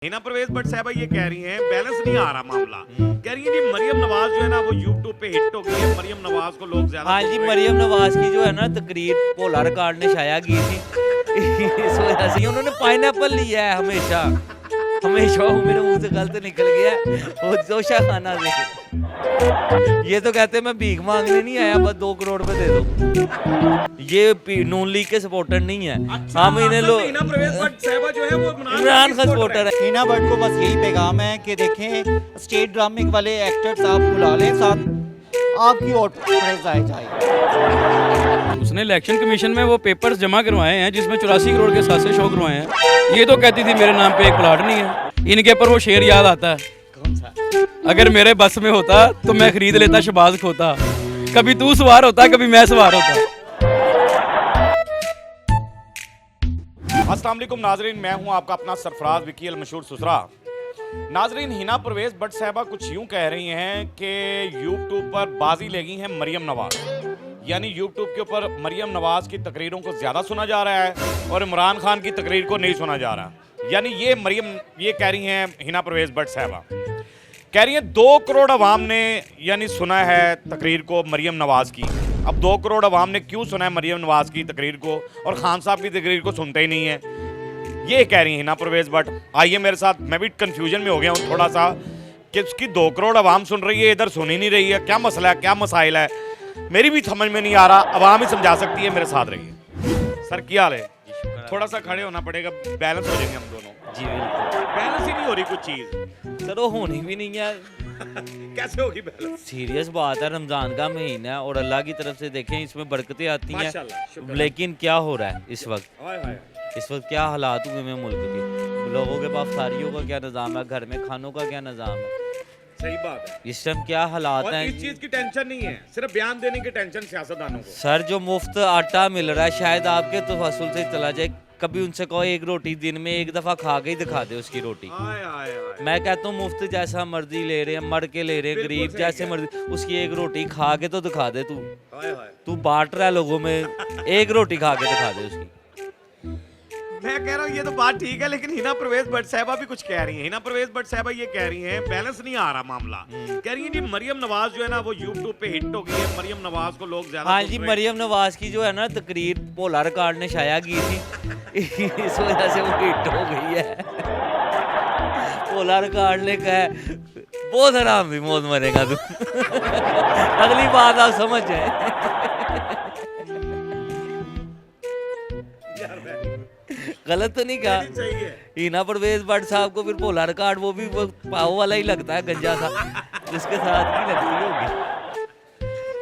Hina Parvez but साहबा ये कह रही हैं बैलेंस नहीं आ रहा मामला। कह रही हैं जी मरियम नवाज जो है ना वो यूट्यूब पे हिट हो गई है। मरियम नवाज को लोग ज्यादा हाँ जी, मरियम नवाज की जो है ना तकरीर भोला रिकॉर्ड ने शाया की थी। इस वजह से उन्होंने पाइनएप्पल लिया है हमेशा हमेशा। वो मेरे मुंह से गलत निकल गया वो जोशा खाना से। ये तो कहते मैं भीख मांगने नहीं आया, बस 2 करोड़ पे दे दो। ये नून लीग के सपोर्टर नहीं है। अच्छा, हम इन्हें लोग हिना परवेज बट साहबा जो है वो इमरान खान सपोर्टर है। हिना भट्ट को बस यही पैगाम है कि देखें स्टेट ड्रामे वाले एक्टर्स आप बुला लें साथ, आपकी वोट जाए जाए। उसने इलेक्शन कमीशन में वो पेपर्स जमा करवाए हैं जिसमें 84 करोड़ के 7 शो करवाए हैं। ये तो कहती थी मेरे नाम पे एक प्लाट नहीं है। इनके पर वो शेर याद आता है, अगर मेरे बस में होता तो मैं खरीद लेता शहबाज खोता। कभी तू सवार होता कभी मैं सवार होता। अस्सलाम वालेकुम नाजरीन, मैं हूं आपका अपना सरफराज विकी मशहूर सुसरा। नाजरीन, हिना परवेज बट साहबा कुछ यूं कह रही हैं कि यूट्यूब पर बाजी लगी है मरियम नवाज, यानी यूट्यूब के ऊपर मरियम नवाज की तकरीरों को ज़्यादा सुना जा रहा है और इमरान खान की तकरीर को नहीं सुना जा रहा। यानी ये कह रही हैं हिना परवेज बट साहबा, कह रही हैं 2 करोड़ अवाम ने यानी सुना है तकरीर को मरियम नवाज की। अब 2 करोड़ अवाम ने क्यों सुना है मरियम नवाज की तकरीर को और खान साहब की तकरीर को सुनते ही नहीं है, ये कह रही हैं हिना परवेज बट। आइए मेरे साथ, मैं भी कन्फ्यूजन में हो गया हूँ थोड़ा सा कि उसकी 2 करोड़ अवाम सुन रही है, इधर सुन ही नहीं रही है। क्या मसला है, क्या मसाइल है, मेरी भी समझ में नहीं आ रहा। अवाम ही समझा सकती है। मेरे साथ रहिए। सर क्या हाल है? थोड़ा सा खड़े होना पड़ेगा, बैलेंस हो जाएंगे हम दोनों। जी बिल्कुल। बैलेंस ही नहीं हो रही कुछ चीज़। सर वो होनी भी नहीं है। कैसे होगी बैलेंस? सीरियस बात है, रमजान का महीना है और अल्लाह की तरफ से देखें इसमें बरकतें आती माशाल्लाह, हैं। शुक्र। लेकिन क्या हो रहा है इस वक्त? हाय हाय। इस वक्त क्या हालात हुए हैं मुल्क के? लोगों के पास सारियों का क्या निज़ाम है, घर में खानों का क्या निज़ाम है, सही बात है। इस टाइम क्या हालात और हैं? इस चीज़ की टेंशन नहीं है, सिर्फ बयान देने की टेंशन सियासतदानों को। सर जो मुफ्त आटा मिल रहा है शायद आपके तफासुल से चला जाए। कभी उनसे कहो एक रोटी दिन में एक दफ़ा खा के ही दिखा दे उसकी रोटी। हाय हाय हाय। मैं कहता हूँ मुफ्त जैसा मर्जी ले रहे हैं, मर के ले रहे हैं, बिल्कुल गरीब सही जैसे कहा। मर्जी, उसकी एक रोटी खा के तो दिखा दे तू। हाय हाय। तू बांट रहा है लोगों में, एक रोटी खा के दिखा दे उसकी। मैं कह रहा हूँ ये तो बात ठीक है, लेकिन हिना परवेज बट साहबा भी कुछ कह रही हैं। हिना परवेज बट साहबा ये कह रही हैं बैलेंस नहीं आ रहा मामला। कह रही हैं जी मरियम नवाज जो है ना वो यूट्यूब पे हिट हो गई है। मरियम नवाज को लोग ज्यादा हाँ सुन जी, रहे हैं। मरियम नवाज की जो है ना तकरीर भोला रिकॉर्ड ने शाया की थी। इस वजह से वो हिट हो गई है। भोला रिकॉर्ड ने कहा बहुत आराम भी मौत मरेगा तू। अगली बात आप समझ जाए। यार मैं- गलत तो नहीं कहा। सही है। हिना परवेज भट्ट साहब को फिर भोला रिकॉर्ड वो भी वो पाव वाला ही लगता है, गंजा सा जिसके साथ ही लगती होगी।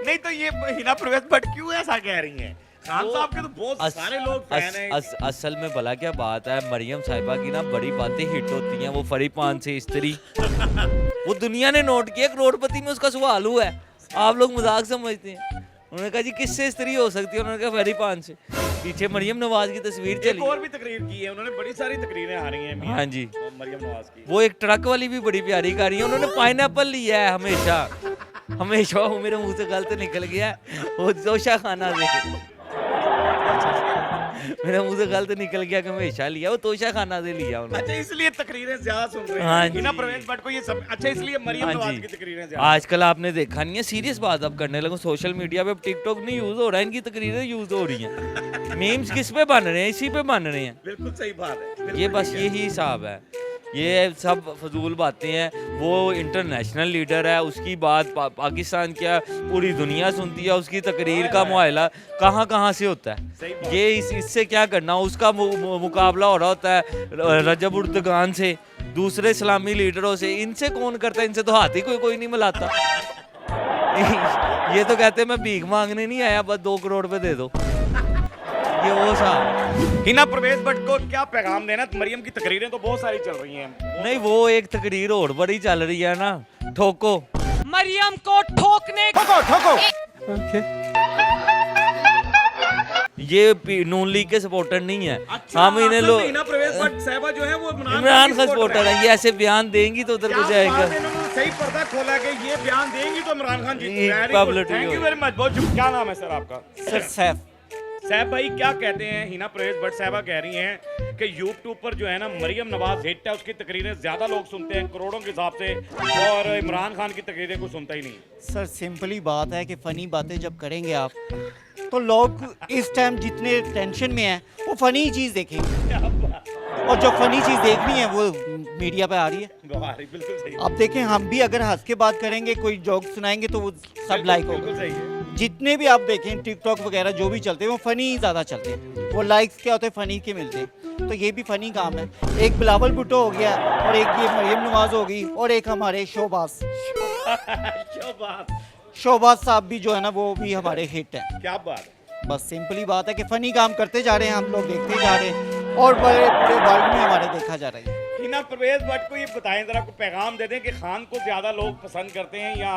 नहीं तो ये हिना परवेज बट क्यों ऐसा कह रही हैं? खान साहब के तो बहुत सारे लोग फैन हैं। असल में भला क्या बात है, मरियम साहिबा की ना बड़ी बातें हिट होती हैं। वो फरी पान से स्त्री वो दुनिया ने नोट किया, करोड़पति में उसका सवाल हुआ है। आप लोग मजाक समझते हैं। उन्होंने कहा जी किससे स्त्री हो सकती है? उन्होंने कहा फरी पान से। पीछे मरियम नवाज की तस्वीर एक चली। और भी तकरीर की है उन्होंने, बड़ी सारी तकरीरें आ रही हैं मियां। हाँ जी, मरियम नवाज की। वो एक ट्रक वाली भी बड़ी प्यारी कर रही है। उन्होंने पाइनएप्पल लिया है हमेशा हमेशा। वो मेरे मुंह से गलत निकल गया वो जोशा खाना से। मेरे मुंह से गलत निकल गया कि हमेशा लिया, वो तोशा खाना से लिया उन्होंने। अच्छा, इसलिए तकरीरें ज्यादा सुन रहे हैं। हाँ हिना जी। परवेज बट को ये सब अच्छा, इसलिए मरियम हाँ नवाज जी। की तकरीरें ज्यादा। आजकल आपने देखा नहीं है, सीरियस बात अब करने लगो। सोशल मीडिया पे टिकटॉक नहीं यूज हो रहा है, इनकी तकरीरें यूज हो रही हैं। मीम्स किस पे बन रहे हैं? इसी पे बन रहे हैं। बिल्कुल सही बात है। बिल्कुल ये बस ठीक है। यही हिसाब है। ये सब फजूल बातें हैं। वो इंटरनेशनल लीडर है, उसकी बात पाकिस्तान क्या पूरी दुनिया सुनती है। उसकी तकरीर का मुआयला कहाँ कहाँ से होता सही है। बात। ये इससे क्या करना, उसका मुकाबला हो रहा होता है रजब उर्दगान से, दूसरे इस्लामी लीडरों से। इनसे कौन करता है? इनसे तो हाथ ही कोई नहीं मिलाता। ये तो कहते मैं भीख मांगने नहीं आया, बस 2 करोड़ पे दे दो। ये वो साहब हिना परवेज बट को क्या पैगाम देना? मरियम की तकरीरें तो बहुत सारी चल रही हैं। नहीं, वो एक तकरीर और बड़ी चल रही है ना, ठोको मरियम को ठोकने ठोको ठोको। ये नून लीग के सपोर्टर नहीं है। अच्छा, हम इन्हें असल लोग में हिना परवेज बट साहबा जो है वो इमरान खान सपोर्टर है। ये ऐसे बयान देंगी तो उधर को जाएगा। सही पर्दा खोला कि ये बयान देंगी तो इमरान खान एक जीत। publicity थैंक यू हो। Very much. बहुत शुक्रिया। क्या नाम है सर आपका? सर सैफ साहब भाई क्या कहते हैं, हिना परवेज भट्ट साहबा कह रही हैं कि यूट्यूब पर जो है ना मरियम नवाज हिट है, उसकी तकरीरें ज्यादा लोग सुनते हैं करोड़ों के हिसाब से, और इमरान खान की तकरीरें को सुनता ही नहीं। सर सिंपली बात है कि फ़नी बातें जब करेंगे आप तो लोग इस टाइम जितने टेंशन में हैं वो फ़नी चीज़ देखेंगे, और जो फ़नी चीज़ देखनी है वो मीडिया पे आ रही है। बिल्कुल सही, अब देखें, हम भी अगर हंस के बात करेंगे, कोई जोक सुनाएंगे तो वो सब लाइक होगा। बिल्कुल सही है। जितने भी आप देखें टिकटॉक वगैरह जो भी चलते हैं वो फ़नी ज़्यादा चलते हैं, वो लाइक्स क्या होते हैं, फ़नी के मिलते हैं। तो ये भी फ़नी काम है। एक बिलावल भुट्टो हो गया, और एक ये मरियम नवाज होगी, और एक हमारे शोबाज साहब भी जो है ना वो भी हमारे हिट हैं। क्या बात है। बस सिंपली बात है कि फ़नी काम करते जा रहे हैं, हम लोग देखते जा रहे हैं, और बड़े पूरे वर्ल्ड में हमारे देखा जा रहा है। हिना परवेज भट्ट को ये बताएं जरा, कोई पैगाम दे दें कि खान को ज्यादा लोग पसंद करते हैं या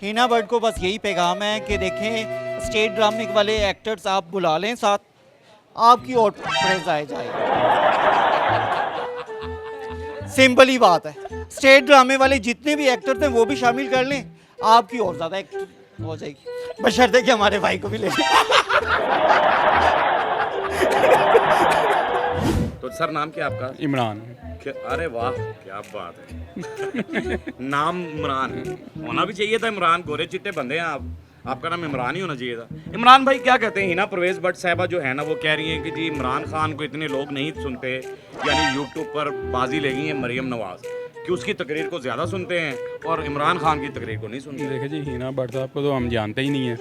हिना भट्ट को बस यही पैगाम है कि देखें, स्टेट ड्रामे वाले एक्टर्स आप बुला लें साथ, आपकी और प्रेज आए जाए। सिंपल ही बात है, स्टेट ड्रामे वाले जितने भी एक्टर्स हैं वो भी शामिल कर लें, आपकी और ज़्यादा एक्टर हो जाएगी, बशर्ते कि हमारे भाई को भी ले लें। तो सर नाम क्या आपका? इमरान। अरे वाह क्या बात है। नाम इमरान होना भी चाहिए था, इमरान गोरे चिट्टे बंदे हैं आप, आपका नाम इमरान ही होना चाहिए था। इमरान भाई क्या कहते हैं, हिना परवेज भट्ट साहबा जो है ना वो कह रही हैं कि जी इमरान खान को इतने लोग नहीं सुनते, यानी यूट्यूब पर बाजी ले गई है मरियम नवाज कि उसकी तकरीर को ज़्यादा सुनते हैं और इमरान खान की तकरीर को नहीं सुनते। देखिए जी, हिना भट्ट साहब को तो हम जानते ही नहीं हैं,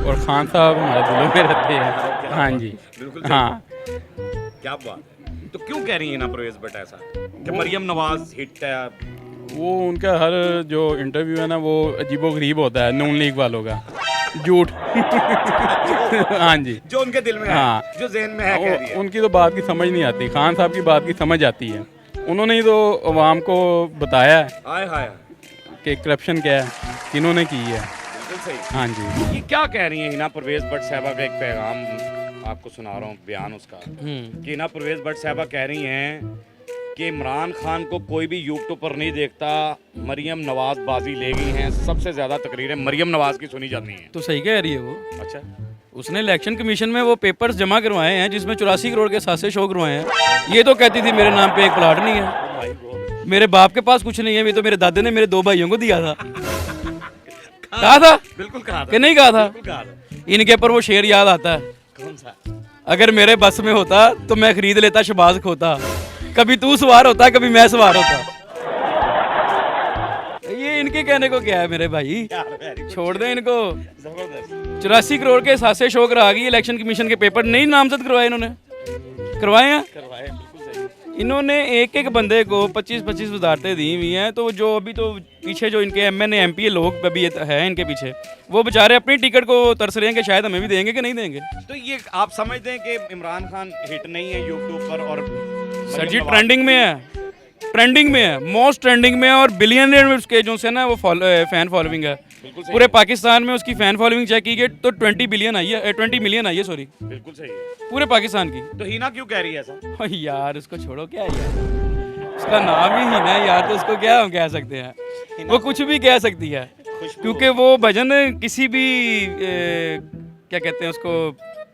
और खान साहब हमारे दिलों में रहते हैं। हाँ जी, बिल्कुल हाँ। क्या बात है। तो क्यों कह रही है हिना परवेज भट्ट ऐसा कि मरियम नवाज हिट है? वो उनका हर जो इंटरव्यू है ना वो अजीबोगरीब होता है, नून लीग वालों का झूठ। हाँ जी, जो उनके दिल में हाँ। है, जो ज़हन में है कह रही है। उनकी तो बात की समझ नहीं आती, खान साहब की बात की समझ आती है। उन्होंने ही तो अवाम को बताया है हाय हाय, कि करप्शन क्या है, किन्होंने की है। बिल्कुल सही। हाँ जी। ये क्या कह रही है हिना परवेज भट्ट साहबा का एक पैगाम आपको सुना रहा हूँ, बयान उसका कि हिना परवेज भट्ट साहबा कह रही हैं कि इमरान खान को कोई भी यूट्यूब पर नहीं देखता, मरियम नवाज बाजी ले गई हैं, सबसे ज़्यादा तकरीरें मरियम नवाज की सुनी जाती हैं। तो सही कह रही है वो। अच्छा, उसने इलेक्शन कमीशन में वो पेपर्स जमा करवाए हैं जिसमें 84 करोड़ के सासे शो करवाए हैं। ये तो कहती थी मेरे नाम पे एक प्लाट नहीं है, मेरे बाप के पास कुछ नहीं है, ये तो मेरे दादे ने मेरे 2 भाइयों को दिया था। कहा था? बिल्कुल कहा था कि नहीं कहा था? बिल्कुल कहा था। इनके पर वो शेर याद आता है, कौन सा? अगर मेरे बस में होता तो मैं खरीद लेता शबाज खोता, कभी तू सवार होता कभी मैं सवार होता। ये इनके कहने को क्या है मेरे भाई, छोड़ दें इनको। जबरदस्त। 84 करोड़ के सासे शो करा गई इलेक्शन कमीशन के पेपर नहीं नामजद करवाए इन्होंने, करवाए हैं करवाए, बिल्कुल सही। इन्होंने एक एक बंदे को 25-25 वजारतें दी हुई हैं। तो जो अभी तो पीछे जो इनके MNA MP लोग अभी है इनके पीछे, वो बेचारे अपनी टिकट को तरस रहे हैं कि शायद हमें भी देंगे कि नहीं देंगे। तो ये आप समझते हैं कि इमरान खान हिट नहीं है यूट्यूब पर, और सर जी ट्रेंडिंग में है, ट्रेंडिंग में है, मोस्ट ट्रेंडिंग में है, और बिलियनियर में उसके जो से ना वो फैन फॉलोइंग है। बिल्कुल सही पूरे है। पाकिस्तान में उसकी फैन फॉलोइंग चेक की गई तो 20 मिलियन आई है, 20 मिलियन आई है, सॉरी, बिल्कुल सही है। पूरे पाकिस्तान की। तो हिना क्यों कह रही है ऐसा? यार उसको छोड़ो, क्या है यार, उसका नाम ही हिना है यार, तो उसको क्या हम कह सकते हैं, वो कुछ भी कह सकती है, क्योंकि वो भजन किसी भी क्या कहते हैं उसको,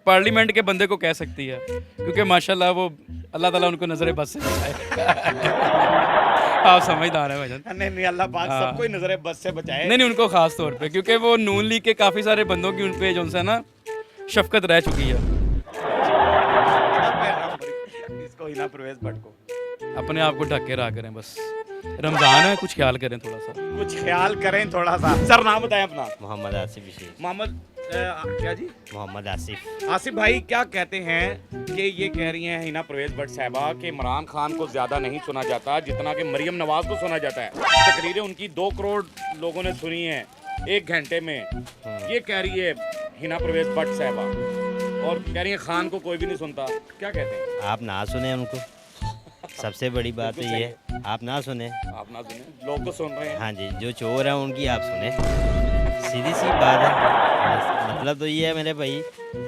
पार्लियामेंट के बंदे को कह सकती है, क्योंकि माशाल्लाह वो अल्लाह ताला उनको नजर बस से बचाए। आप समझदार है भजन। नहीं नहीं, अल्लाह पाक हाँ। सबको ही नजर बस से बचाए। नहीं नहीं, उनको खास तौर पे, क्योंकि वो नून लीग के काफ़ी सारे बंदों की उन पे जो है ना शफकत रह चुकी है। इसको हिना परवेज भट्ट को अपने आप को ढक के रहा करें, बस रमज़ान है, कुछ ख्याल करें थोड़ा सा। कुछ ख्याल करें थोड़ा सा। सर नाम बताएं अपना। मोहम्मद आसिफ बशीर। मोहम्मद क्या जी? मोहम्मद आसिफ। आसिफ भाई क्या कहते हैं कि ये कह रही हैं हिना परवेज भट्ट साहबा कि इमरान खान को ज़्यादा नहीं सुना जाता जितना कि मरियम नवाज को सुना जाता है। तकरीरें उनकी 2 करोड़ लोगों ने सुनी हैं 1 घंटे में। ये कह रही है हिना परवेज भट्ट साहबा, और कह रही है खान को कोई भी नहीं सुनता। क्या कहते हैं? आप ना सुने उनको, सबसे बड़ी बात तो ये है, आप ना सुने। आप ना सुने, लोग तो सुन रहे हैं। हाँ जी, जो चोर है उनकी आप सुने, सीधी सी बात है। मतलब तो ये है मेरे भाई,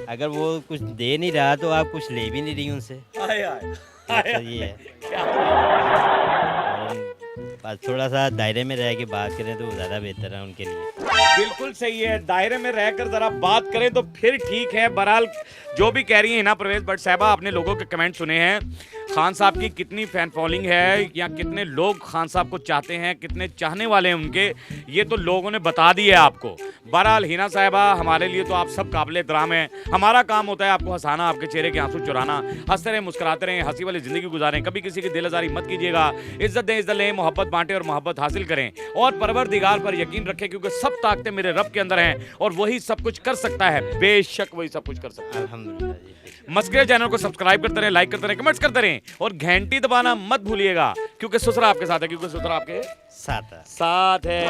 अगर वो कुछ दे नहीं रहा तो आप कुछ ले भी नहीं रही उनसे। आए आए मतलब ये है। बस थोड़ा सा दायरे में रह के बात करें तो ज़्यादा बेहतर है उनके लिए। बिल्कुल सही है, दायरे में रहकर जरा बात करें तो फिर ठीक है। बहरहाल जो भी कह रही है हिना परवेज भट्ट साहबा, आपने लोगों के कमेंट सुने हैं। खान साहब की कितनी फैन फॉलोइंग है या कितने लोग खान साहब को चाहते हैं, कितने चाहने वाले हैं उनके, ये तो लोगों ने बता दिया है आपको। बहरहाल हिना साहबा, हमारे लिए तो आप सब काबिल एहतराम हैं। हमारा काम होता है आपको हंसाना, आपके चेहरे के आंसू चुराना। हंसते रहें, मुस्कुराते रहें, हंसी वाली जिंदगी गुजारें, कभी किसी की दिल आजारी मत कीजिएगा। इज्जत दें, इज्जत लें, मोहब्बत बांटें और मोहब्बत हासिल करें। और परवरदिगार पर यकीन रखें, क्योंकि सब ताकतें मेरे रब के अंदर हैं और वही सब कुछ कर सकता है। बेशक वही सब कुछ कर सकता है। अल्हम्दुलिल्लाह जी। मस्करे चैनल को सब्सक्राइब करते रहें, लाइक करते रहें, कमेंट्स करते रहें और घंटी दबाना मत भूलिएगा, क्योंकि सुसरा आपके साथ है, क्योंकि सुसरा आपके साथ है। साथ है।